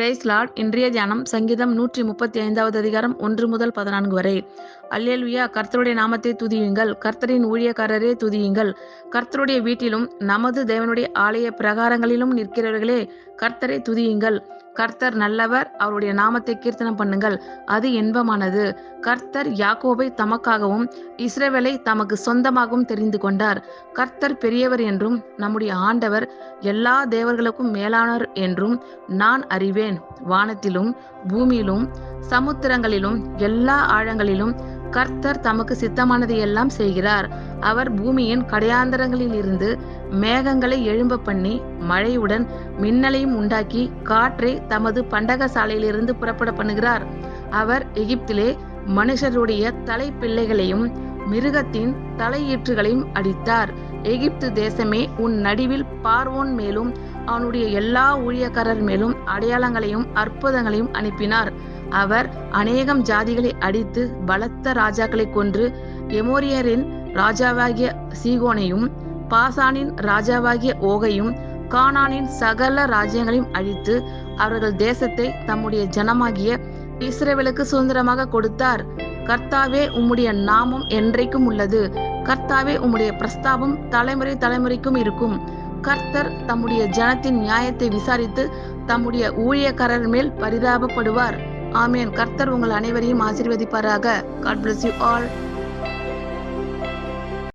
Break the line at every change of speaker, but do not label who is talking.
Price Lord. இன்றைய தியானம் சங்கீதம் 135வது அதிகாரம் 1 முதல் 14 வரை. அல்லேலுயா. கர்த்தருடைய நாமத்தை துதியுங்கள். கர்த்தரின் ஊழியக்காரரே துதியுங்கள். கர்த்தருடைய வீட்டிலும் நமது தேவனுடைய ஆலய பிரகாரங்களிலும் நிற்கிறவர்களே கர்த்தரை துதியுங்கள். கர்த்தர் நல்லவர், அவருடைய நாமத்தை கீர்த்தனம் பண்ணுங்கள், அது இன்பமானது. கர்த்தர் யாக்கோபை தமக்காகவும் இஸ்ரவேலை தமக்கு சொந்தமாகவும் தெரிந்து கொண்டார். கர்த்தர் பெரியவர் என்றும் நம்முடைய ஆண்டவர் எல்லா தேவர்களுக்கும் மேலானவர் என்றும் நான் அறிவேன். வானத்திலும் பூமியிலும் சமுத்திரங்களிலும் எல்லா ஆழங்களிலும் கர்த்தர் தமக்கு சித்தமானதை எல்லாம் செய்கிறார். அவர் பூமியின் கடையாந்தரங்களில் இருந்து மேகங்களை எழும்ப பண்ணி மழையுடன் மின்னலையும் உண்டாக்கி காற்றை தமது பண்டக சாலையிலிருந்து புறப்பட பண்ணுகிறார். அவர் எகிப்திலே மனுஷருடைய தலை பிள்ளைகளையும் மிருகத்தின் தலையீற்றுகளையும் அடித்தார். எகிப்து தேசமே, உன் நடுவில் பார்வோன் மேலும் அவனுடைய எல்லா ஊழியக்காரர் மேலும் அடையாளங்களையும் அற்புதங்களையும் அனுப்பினார். அவர் அநேகம் ஜாதிகளை அடித்து பலத்த ராஜாக்களை கொன்று எமோரியரின் ராஜாவாகிய சீகோனையும் பாசானின் ராஜாவாகிய ஓகையும் கானானின் சகல ராஜ்யங்களையும் அழித்து அவர்கள் தேசத்தை தம்முடைய ஜனமாகிய இஸ்ரவேலுக்கு சுதந்திரமாக கொடுத்தார். கர்த்தாவே, உம்முடைய நாமம் என்றைக்கும் உள்ளது. கர்த்தாவே, உம்முடைய பிரஸ்தாபம் தலைமுறை தலைமுறைக்கும் இருக்கும். கர்த்தர் தம்முடைய ஜனத்தின் நியாயத்தை விசாரித்து தம்முடைய ஊழியக்காரர் மேல் பரிதாபப்படுவார். ஆமேன். கர்த்தர் உங்கள் அனைவரையும் ஆசீர்வதிப்பாராக. God bless you all.